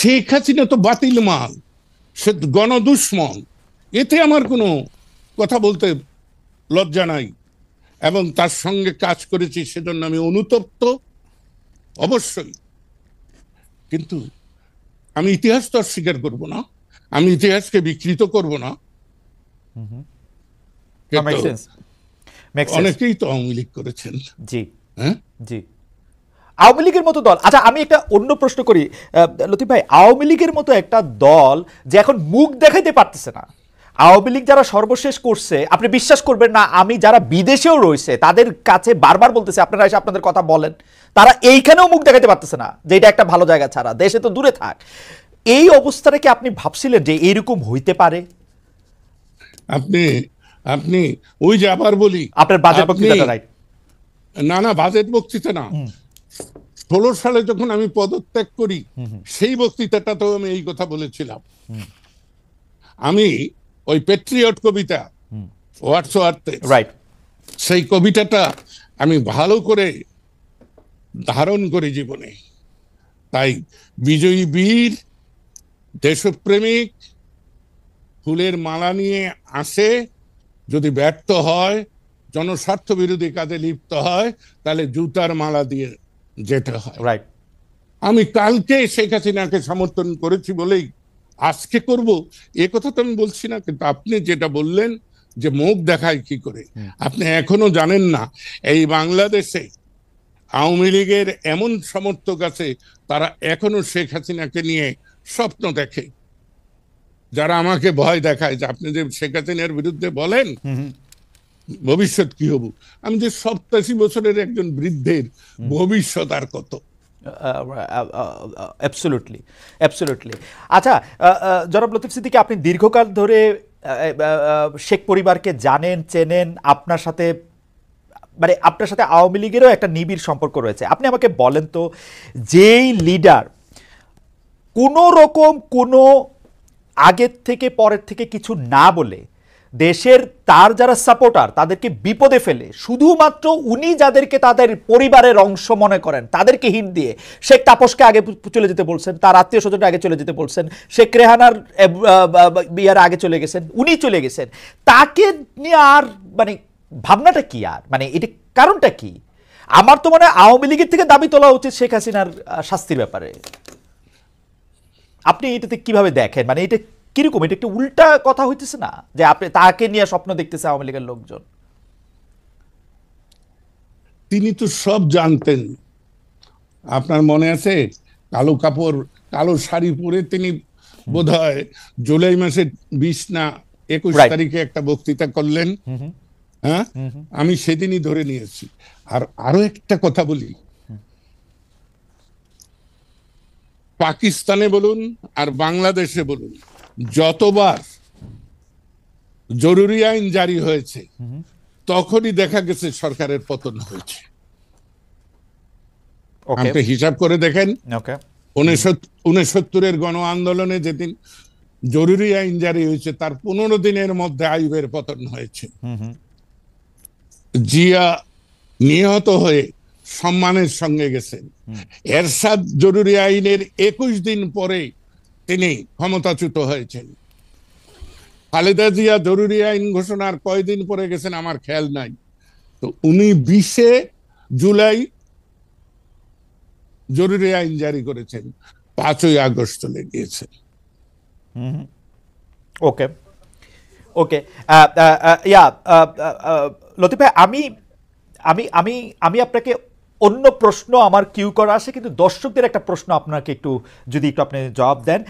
শেখ হাসিনা তো বাতিল মাল, সে গণদুশ্মন, এতে আমার কোনো কথা বলতে লজ্জা নাই, এবং তার সঙ্গে কাজ করেছি সেজন্য আমি অনুতপ্ত অবশ্যই। কিন্তু আমি ইতিহাস তো অস্বীকার করব না, আমি ইতিহাসকে বিকৃত করব না। অনেকেই তো আওয়ামী লীগ করেছেন। জি হ্যাঁ, জি আওয়ামী লীগের মতো দল। আচ্ছা, আমি একটা অন্য প্রশ্ন করি লতিফ ভাই, আওয়ামী লীগের মতো একটা দল যে এখন মুখ দেখাইতে পারতেছে না, আওয়ামী লীগ যারা সর্বশেষ করছে, আপনি বিশ্বাস করবেন না, আমি যারা বিদেশেও রয়েছে তাদের কাছে বারবার বলতেছে আপনারা এসে আপনাদের কথা বলেন, তারা এইখানেও মুখ দেখাইতে পারতেছে না যে এটা একটা ভালো জায়গা, ছাড়া দেশে তো দূরে থাক। এই অবস্থাটা কি আপনি ভাবছিলেন যে এইরকম হইতে পারে? আপনি আপনি ওই যে আবার বলি, আপনার বাজেট বক্তৃতাটা রাইট না না, বাজেট বক্তৃতা না, 16 সালে যখন আমি পদত্যাগ করি সেই বক্তৃতাটা তো আমি এই কথা বলেছিলাম। আমি ওই পেট্রিয়ট কবিতা ওয়ার্ডসওয়ার্থের রাইট, সেই কবিতাটা আমি ভালো করে ধারণ করি জীবনে। তাই বিজয়ী বীর দেশপ্রেমিক ফুলের মালা নিয়ে আসে, যদি ব্যর্থ হয়, জনস্বার্থ বিরোধী কাজে লিপ্ত হয়, তাহলে জুতার মালা দিয়ে যেতে হয়। রাইট। আমি কালকে শেখ হাসিনাকে সমর্থন করেছি বলেই আজকে করব এ কথা তো আমি বলছি না, কিন্তু আপনি যেটা বললেন যে মুখ দেখায় কি করে, আপনি এখনো জানেন না এই বাংলাদেশে আওয়ামী লীগের এমন সমর্থক আছে তারা এখনো শেখ হাসিনাকে নিয়ে স্বপ্ন দেখে, যারা আমাকে ভয় দেখায় যে আপনি যে শেখ হাসিনার বিরুদ্ধে বলেন ভবিষ্যৎ কি হব, আমি যে 87 বছরের একজন বৃদ্ধের ভবিষ্যৎ আর কত। Absolutely, absolutely. আচ্ছা জনাব লতিফ সিদ্দিকী, আপনি দীর্ঘকাল ধরে শেখ পরিবারকে জানেন, চেনেন, আপনার সাথে মানে আপনার সাথে আওয়ামী লীগেরও একটা নিবিড় সম্পর্ক রয়েছে। আপনি আমাকে বলেন তো, যেই লিডার কোনো রকম কোনো আগের থেকে পরের থেকে কিছু না বলে দেশের তার যারা সাপোর্টার তাদেরকে বিপদে ফেলে, শুধুমাত্র উনি যাদেরকে তাদের পরিবারের অংশ মনে করেন তাদেরকে হিট দিয়ে, শেখ তাপসকে আগে চলে যেতে বলছেন, তার আত্মীয় স্বজনরা আগে চলে যেতে বলছেন, শেখ রেহানার বিয়ার আগে চলে গেছেন, উনি চলে গেছেন, তাকে নিয়ে আর মানে ভাবনাটা কি, আর মানে এটা কারণটা কি? আমার তো মনে হয় আওয়ামী লীগের থেকে দাবি তোলা উচিত শেখ হাসিনার শাস্তির ব্যাপারে। আপনি এটাতে কিভাবে দেখেন? মানে এটা কিরকম, এটা একটা উল্টা কথা হইতেছে না যে আপনি তাকে নিয়ে স্বপ্ন দেখতেছে আওয়ামী লীগের লোকজন? তিনি তো সব জানতেন। আপনার মনে আছে কালো কাপড়, কালো শাড়ি পরে তিনি বোধহয় জুলাই মাসের 20 না 21 তারিখে একটা বক্তৃতা করলেন। হ্যাঁ, আমি সেদিনই ধরে নিয়েছি। আর আরো একটা কথা বলি, পাকিস্তানে বলুন আর বাংলাদেশে বলুন, যতবার জরুরি আইন জারি হয়েছে তখনই দেখা গেছে সরকারের পতন হয়েছে। আপনি হিসাব করে দেখেন, 69-এর গণ আন্দোলনে যেদিন জরুরি আইন জারি হয়েছে তার 15 দিনের মধ্যে আইয়ুবের পতন হয়েছে। জিয়া নিহত হয়ে সম্মানের সঙ্গে গেছেন। এরশাদ জরুরি আইনের 21 দিন পরে তিনি ক্ষমতাচ্যুত হয়েছেন। খালেদা জিয়া জরুরি আইন ঘোষণার কয়দিন পরে গেছেন আমার খেয়াল নাই। তো উনি 20 জুলাই জরুরি আইন জারি করেছেন, 5ই আগস্ট চলে গিয়েছেন। ওকে ওকে, ইয়া লতিফ ভাই, আমি আমি আমি আমি আপনাকে অন্য প্রশ্ন আমার কিউ করা আছে, কিন্তু দর্শকদের একটা প্রশ্ন আপনাকে একটু যদি একটু আপনি জবাব দেন,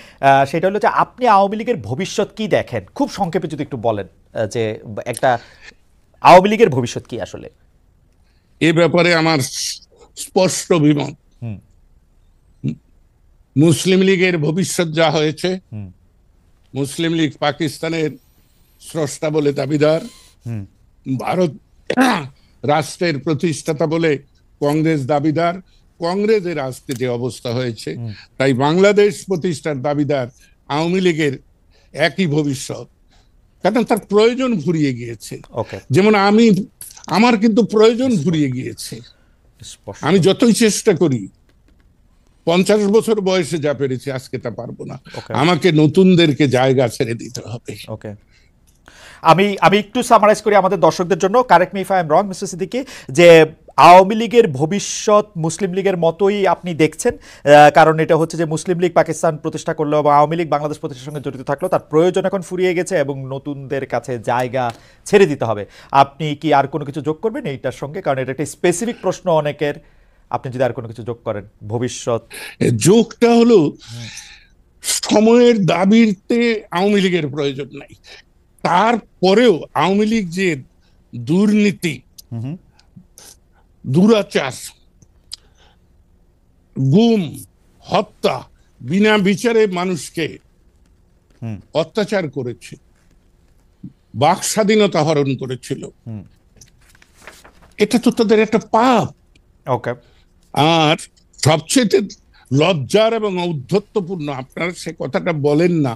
সেটা হলো যে আপনি আওয়ামী লীগের ভবিষ্যৎ কি দেখেন? খুব সংক্ষেপে যদি একটু বলেন যে একটা আওয়ামী লীগের ভবিষ্যৎ কি আসলে। এ ব্যাপারে আমার স্পষ্ট অভিমত। মুসলিম লীগের ভবিষ্যৎ যা হয়েছে, মুসলিম লীগ পাকিস্তানের স্রষ্টা বলে দাবিদার, ভারত রাষ্ট্রের প্রতিষ্ঠাতা বলে কংগ্রেস দাবিদার, কংগ্রেসের আজকে যে অবস্থা হয়েছে, তাই বাংলাদেশ প্রতিষ্ঠার দাবিদার আওয়ামী লীগের একই ভবিষ্যৎ। কারণ তার প্রয়োজন ফুরিয়ে গিয়েছে। যেমন আমার কিন্তু প্রয়োজন ফুরিয়ে গিয়েছে। আমি যতই চেষ্টা করি 50 বছর বয়সে যা পেরেছি আজকে তা পারবো না। Okay. আমাকে নতুনদেরকে জায়গা ছেড়ে দিতে হবে। ওকে, আমি আমি একটু সামারাইজ করি আমাদের দর্শকদের জন্য, correct me if I am wrong mister Siddiqui, যে আওয়ামী লীগের ভবিষ্যৎ মুসলিম লীগের মতোই আপনি দেখছেন, কারণ এটা হচ্ছে যে মুসলিম লীগ পাকিস্তান প্রতিষ্ঠা করলো এবং আওয়ামী লীগ বাংলাদেশ প্রতিষ্ঠার সঙ্গে জড়িত থাকলো, তার প্রয়োজন এখন ফুরিয়ে গেছে এবং নতুনদের কাছে জায়গা ছেড়ে দিতে হবে। আপনি কি আর কোনো কিছু যোগ করবেন এইটার সঙ্গে, কারণ এটা একটা স্পেসিফিক প্রশ্ন অনেকের, আপনি যদি আর কোনো কিছু যোগ করেন ভবিষ্যৎ? যোগটা হলো সময়ের দাবিতে আওয়ামী লীগের প্রয়োজন নাই, তারপরেও আওয়ামী লীগ যে দুর্নীতি, দুরাচার, গুম, হত্যা, বিনা বিচারে মানুষকে অত্যাচার করেছে, বাক স্বাধীনতা হরণ করেছিল, এটা তো তাদের একটা পাপ। ওকে, আর সবচেয়ে লজ্জার এবং ঔদ্ধত্যপূর্ণ, আপনারা সে কথাটা বলেন না,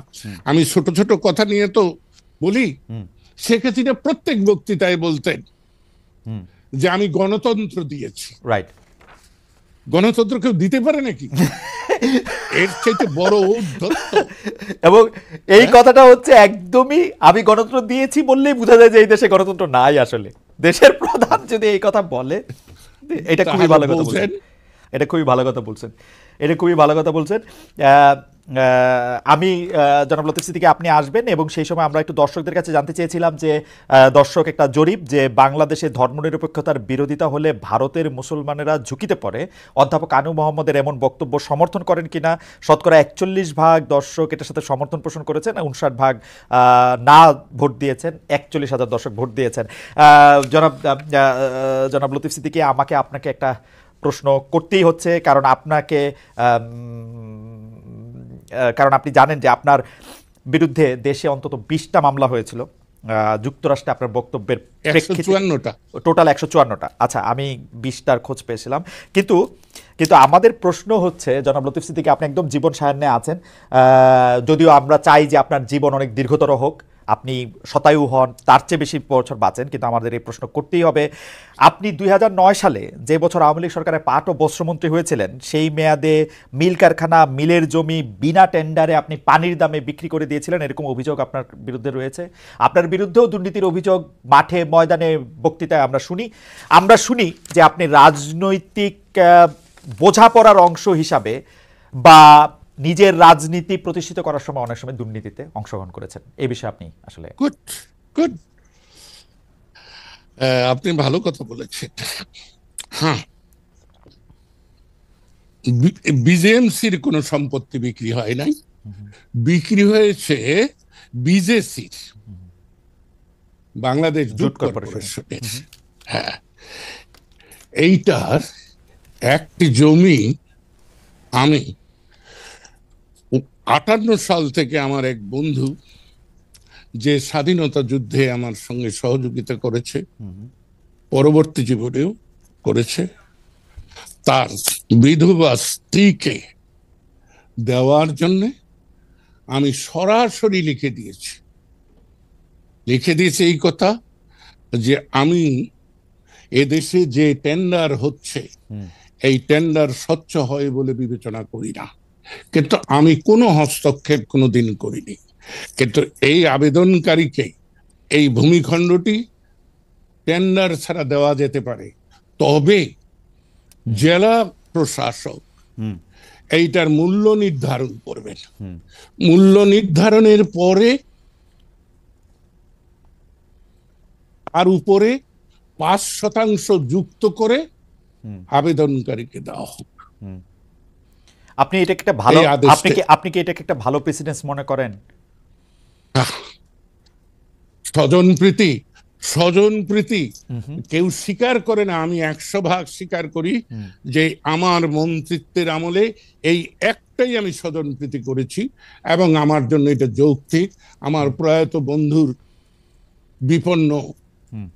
আমি ছোট ছোট কথা নিয়ে তো বলি, শেখ হাসিনা প্রত্যেক বক্তৃতায় বলতেন যে আমি গণতন্ত্র দিয়েছি। রাইট। গণতন্ত্র কেউ দিতে পারে নাকি? এর চাইতে বড় ঔদ্ধত্য। এবং এই কথাটা হচ্ছে একদমই, আমি গণতন্ত্র দিয়েছি বললেই বোঝা যায় যে এই দেশে গণতন্ত্র নাই। আসলে দেশের প্রধান যদি এই কথা বলে, এটা খুবই ভালো কথা বলছেন, এটা খুবই ভালো কথা বলছেন, এটা খুবই ভালো কথা বলছেন। আমি জনাব লতিফ সিদ্দিকী, আপনি আসবেন এবং সেই সময় আমরা একটু দর্শকদের কাছে জানতে চেয়েছিলাম যে দর্শক একটা জরিপ, যে বাংলাদেশে ধর্মনিরপেক্ষতার বিরোধিতা হলে ভারতের মুসলমানেরা ঝুঁকিতে পড়ে, অধ্যাপক আনু মোহাম্মদের এমন বক্তব্য সমর্থন করেন কিনা। শতকরা 41% দর্শক এটার সাথে সমর্থন পোষণ করেছেন, 59% না ভোট দিয়েছেন, 41,000 দর্শক ভোট দিয়েছেন। জনাব লতিফ সিদ্দিকী, আমাকে আপনাকে একটা প্রশ্ন করতেই হচ্ছে, কারণ আপনি জানেন যে আপনার বিরুদ্ধে দেশে অন্তত 20টা মামলা হয়েছিল যুক্তরাষ্ট্রে আপনার বক্তব্যের প্রেক্ষিতে। 154টা, টোটাল 154টা। আচ্ছা, আমি 20টার খোঁজ পেয়েছিলাম। কিন্তু আমাদের প্রশ্ন হচ্ছে, জনাব লতিফ সিদ্দিকী, আপনি একদম জীবন সায়ান্নে আছেন, যদিও আমরা চাই যে আপনার জীবন অনেক দীর্ঘতর হোক, আপনি শতায়ু হন, তার চেয়ে বেশি বছর বাঁচেন, কিন্তু আমাদের এই প্রশ্ন করতেই হবে। আপনি 2009 সালে, যে বছর আওয়ামী লীগ সরকারের পাট ও বস্ত্রমন্ত্রী হয়েছিলেন, সেই মেয়াদে মিল কারখানা, মিলের জমি বিনা টেন্ডারে আপনি পানির দামে বিক্রি করে দিয়েছিলেন, এরকম অভিযোগ আপনার বিরুদ্ধে রয়েছে। আপনার বিরুদ্ধেও দুর্নীতির অভিযোগ মাঠে ময়দানে বক্তৃতায় আমরা শুনি যে আপনি রাজনৈতিক বোঝাপড়ার অংশ হিসাবে বা নিজের রাজনীতি প্রতিষ্ঠিত করার সময় অনেক সময় দুর্নীতিতে অংশগ্রহণ করেছেন। এই বিষয়ে আপনি আসলে? গুড, আপনি ভালো কথা বলেছেন। হ্যাঁ, বিজেএমসির কোনো সম্পত্তি বিক্রি হয় নাই, বিক্রি হয়েছে বিজেসির, বাংলাদেশ জুট কর্পোরেশনের। হ্যাঁ, এইটার একটি জমি আমি 58 সাল থেকে আমার এক বন্ধু, যে স্বাধীনতা যুদ্ধে আমার সঙ্গে সহযোগিতা করেছে, পরবর্তী জীবনেও করেছে, তার বিধবা স্ত্রীকে দেওয়ার জন্য আমি সরাসরি লিখে দিয়েছি এই কথা, যে আমি এদেশে যে টেন্ডার হচ্ছে এই টেন্ডার স্বচ্ছ হয় বলে বিবেচনা করি না, কিন্তু আমি কোনো হস্তক্ষেপ কোনোদিন করিনি। কিন্তু এই আবেদনকারীকে এই ভূমিখণ্ডটি টেন্ডার ছাড়া দেওয়া যেতে পারে, তবে জেলা প্রশাসক এইটার মূল্য নির্ধারণ করবেন। মূল্য নির্ধারণের পরে তার উপরে 5% যুক্ত করে আবেদনকারীকে দেওয়া হোক। আপনি এটাকে একটা ভালো, আপনি কি এটাকে একটা ভালো প্রেসিডেন্স মনে করেন? স্বজনপ্রীতি কেউ স্বীকার করে না, আমি 100% স্বীকার করি যে আমার মন্ত্রিত্বের আমলে এই একটাই আমি স্বজনপ্রীতি করেছি, এবং আমার জন্য এটা যৌক্তিক। আমার প্রয়াত বন্ধুর বিপন্ন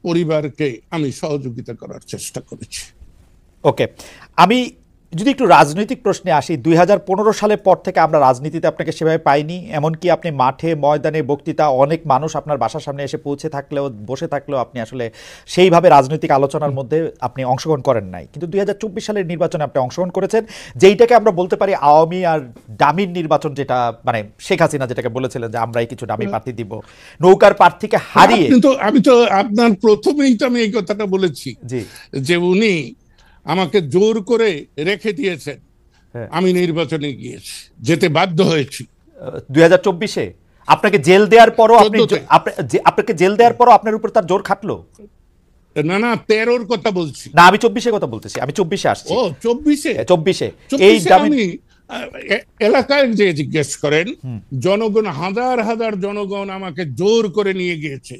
পরিবারকে আমি সহযোগিতা করার চেষ্টা করেছি। ওকে, আমি যদি একটু রাজনৈতিক প্রশ্নে আসি, 2015 সালের পর থেকে আমরা রাজনীতিতে আপনাকে সেভাবে পাইনি। এমনকি আপনি মাঠে ময়দানে বক্তৃতা, অনেক মানুষ আপনার বাসার সামনে এসে পৌঁছে থাকলেও, বসে থাকলেও আপনি আসলে সেইভাবে রাজনৈতিক আলোচনার মধ্যে আপনি অংশগ্রহণ করেন নাই। কিন্তু 2024 সালের নির্বাচনে আপনি অংশগ্রহণ করেছেন, যেইটাকে আমরা বলতে পারি আওয়ামী আর ডামির নির্বাচন, যেটা মানে শেখ হাসিনা যেটাকে বলেছিলেন যে আমরাই কিছু ডামি প্রার্থী দিব, নৌকার প্রার্থীকে হারিয়ে। আমি তো আপনার প্রথমেই তো আমি এই কথাটা বলেছি যে উনি আমাকে জোর করে রেখে দিয়েছেন, আমি নির্বাচনে গিয়েছি, যেতে বাধ্য হয়েছি। 2024-এ আপনাকে জেল দেওয়ার পরও আপনাকে জেল দেওয়ার পরও আপনার উপর তার জোর খাটলো? না না, 13-র কথা বলছি না, আমি 24-এর কথা বলতেছি। আমি 24-এ আসছি। ও 24-এ এই আমি এলাকায় যে জিজ্ঞেস করেন, জনগণ, হাজার হাজার জনগণ আমাকে জোর করে নিয়ে গিয়েছে।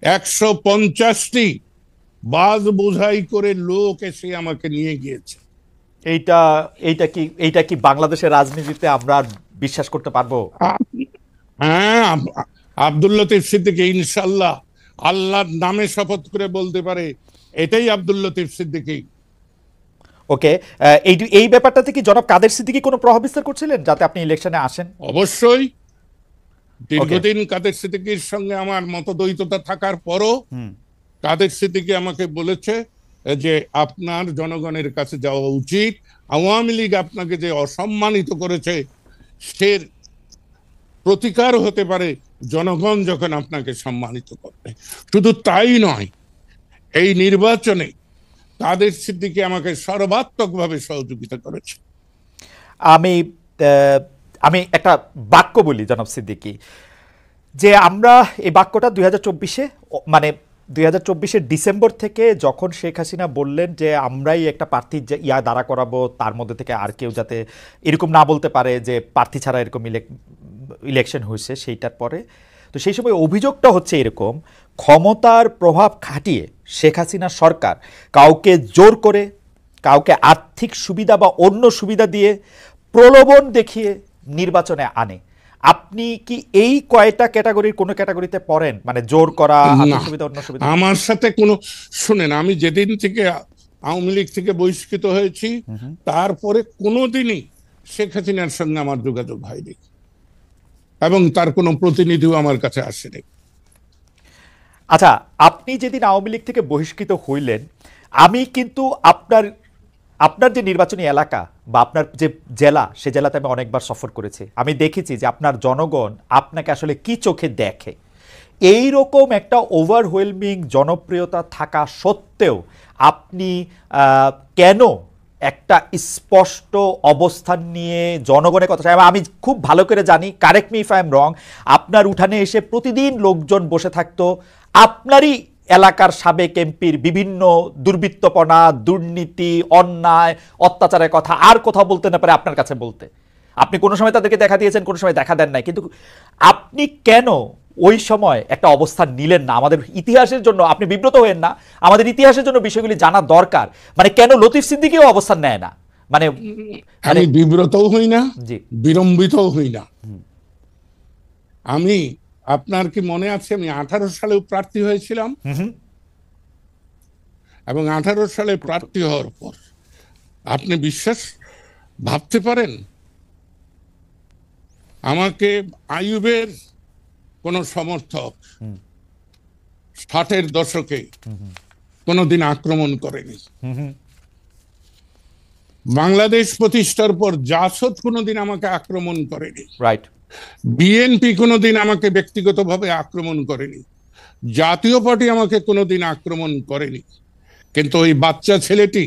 150টি বাস বোঝাই করে লোক এসে আমাকে নিয়ে গিয়েছে। এইটা কি বাংলাদেশের রাজনীতিতে আমরা বিশ্বাস করতে পারবো? হ্যাঁ, আব্দুল লতিফ সিদ্দিকী ইনশাআল্লাহ আল্লাহর নামে শপথ করে বলতে পারে এটাই আব্দুল লতিফ সিদ্দিকী। ওকে, এই ব্যাপারটাতে কি জনাব কাদের সিদ্দিকী কোনো প্রভাব বিস্তার করছিলেন যাতে আপনি ইলেকশনে আসেন? অবশ্যই। দীর্ঘদিন কাদের সিদ্দিকীর সঙ্গে আমার মতদ্বৈততা থাকার পরও কাদের সিদ্দিকী আমাকে বলেছে যে আপনার জনগণের কাছে যাওয়া উচিত। আওয়ামী লীগ আপনাকে যে অসম্মানিত করেছে সে প্রতিকার হতে পারে জনগণ যখন আপনাকে সম্মানিত করবে। শুধু তাই নয়, এই নির্বাচনে কাদের সিদ্দিকী আমাকে সর্বাত্মকভাবে সহযোগিতা করেছে। আমি একটা বাক্য বলি জনাব সিদ্দিকী, যে আমরা এই বাক্যটা 2024-এ মানে 2024-এর ডিসেম্বর থেকে যখন শেখ হাসিনা বললেন যে আমরাই একটা প্রার্থী দাঁড়া করাবো, তার মধ্যে থেকে আর কেউ যাতে এরকম না বলতে পারে যে প্রার্থী ছাড়া এরকম ইলেকশন হয়েছে, সেইটার পরে তো সেই সময় অভিযোগটা হচ্ছে এরকম, ক্ষমতার প্রভাব খাটিয়ে শেখ হাসিনা সরকার কাউকে জোর করে, কাউকে আর্থিক সুবিধা বা অন্য সুবিধা দিয়ে, প্রলোভন দেখিয়ে নির্বাচনে আনে। আপনি কি এই কয়টা ক্যাটাগরির কোনো ক্যাটাগরিতে পড়েন? মানে জোর করা, সুবিধা, অন্য সুবিধা? আমার সাথে কোনো, শুনেন, আমি যেদিন থেকে আওয়ামী লীগ থেকে বহিষ্কৃত হয়েছি তারপরে কোনোদিনই শেখ হাসিনার সঙ্গে আমার যোগাযোগ হয়নি এবং তার কোনো প্রতিনিধিও আমার কাছে আসেনি। আচ্ছা, আপনি যেদিন আওয়ামী লীগ থেকে বহিষ্কৃত হইলেন, আমি কিন্তু আপনার যে নির্বাচনী এলাকা বা আপনার যে জেলা, সে জেলাতে আমি অনেকবার সফর করেছি। আমি দেখেছি যে আপনার জনগণ আপনাকে আসলে কি চোখে দেখে। এই রকম একটা ওভারওয়েলমিং জনপ্রিয়তা থাকা সত্ত্বেও আপনি কেন একটা স্পষ্ট অবস্থান নিয়ে জনগণের কথা চাই? আমি খুব ভালো করে জানি, correct me if I am রং, আপনার উঠানে এসে প্রতিদিন লোকজন বসে থাকতো আপনারই এলাকার সাবেক এমপির বিভিন্ন দুর্বৃত্তপনা, দুর্নীতি, অন্যায়, অত্যাচারের কথা আর কোথাও বলতে না পারে আপনার কাছে বলতে। আপনি কোনো সময় তাদেরকে দেখা দিয়েছেন, কোনো সময় দেখা দেন নাই, কিন্তু আপনি কেন ওই সময় একটা অবস্থান নিলেন না? আমাদের ইতিহাসের জন্য আপনি বিব্রত হয়েন না, আমাদের ইতিহাসের জন্য বিষয়গুলি জানা দরকার। মানে কেন লতিফ সিদ্দিকীও অবস্থান নেয় না? মানে আমি বিব্রতও হই না, বিলম্বিতও হই না। আমি, আপনার কি মনে আছে, আমি 18 সালেও প্রার্থী হয়েছিলাম এবং 18 সালে প্রার্থী হওয়ার পর আপনি ভাবতে পারেন আমাকে আইয়ুবের কোন সমর্থক 60-এর দশকে কোনোদিন আক্রমণ করেনি। বাংলাদেশ প্রতিষ্ঠার পর জাসদ কোনোদিন আমাকে আক্রমণ করেনি। রাইট। বিএনপি কোনোদিন আমাকে ব্যক্তিগতভাবে আক্রমণ করেনি। জাতীয় পার্টি আমাকে কোনোদিন আক্রমণ করেনি। কিন্তু ওই বাচ্চা ছেলেটি,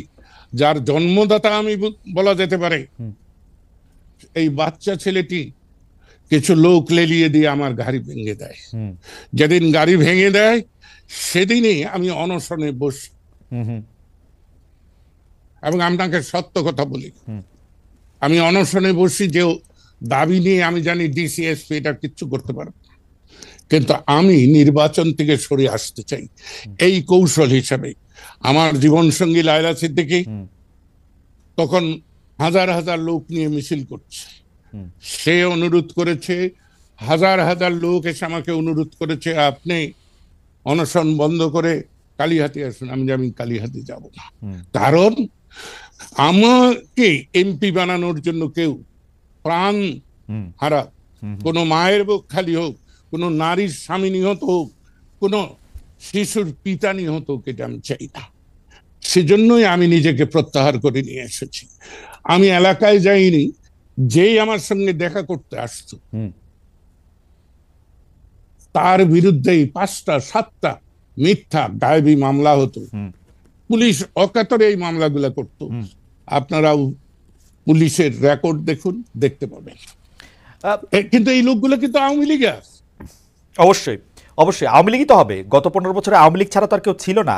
যার জন্মদাতা আমি বলা যেতে পারে, এই বাচ্চা ছেলেটি কিছু লোক লেলিয়ে দিয়ে আমার গাড়ি ভেঙে দেয়। যেদিন গাড়ি ভেঙে দেয় সেদিনই আমি অনশনে বসি। এবং আপনাকে সত্য কথা বলি, আমি অনশনে বসি যে দাবি নিয়ে আমি জানি ডিসিএসপি এটা কিচ্ছু করতে পারবে, কিন্তু আমি নির্বাচন থেকে সরে আসতে চাই। এই কৌশল হিসাবে আমার জীবনসঙ্গী লায়লা সিদ্দিকী তখন হাজার হাজার লোক নিয়ে মিছিল করছে। সে অনুরোধ করেছে, হাজার হাজার লোক এসে আমাকে অনুরোধ করেছে, আপনি অনশন বন্ধ করে কালিহাতি আসুন। আমি কালিহাতি যাব না, কারণ আমাকে এমপি বানানোর জন্য কেউ প্রাণ হুম, হারা, হুম, কোনো মায়ের বুক খালি হোক, কোনো নারীর স্বামী নিহত হোক, কোনো শিশুর পিতা নিহত হোক, এটা আমি চাই না। সেজন্যই আমি নিজেকে প্রত্যাহার করে নিয়ে এসেছি। আমি এলাকায় যাইনি, যেই আমার সঙ্গে দেখা করতে আসতো হুম, তার বিরুদ্ধেই 5টা 7টা মিথ্যা গায়েবী মামলা হতো। হুম, পুলিশ অকাতরে এই মামলাগুলো করত। হুম। আপনারাও পুলিশের রেকর্ড দেখুন, দেখতে পাবেন। আহ, কিন্তু এই লোকগুলো কিন্তু আওয়ামী লীগের। অবশ্যই, অবশ্যই আওয়ামী লীগই তো হবে। গত 15 বছরে আওয়ামী লীগ ছাড়া তো আর কেউ ছিল না।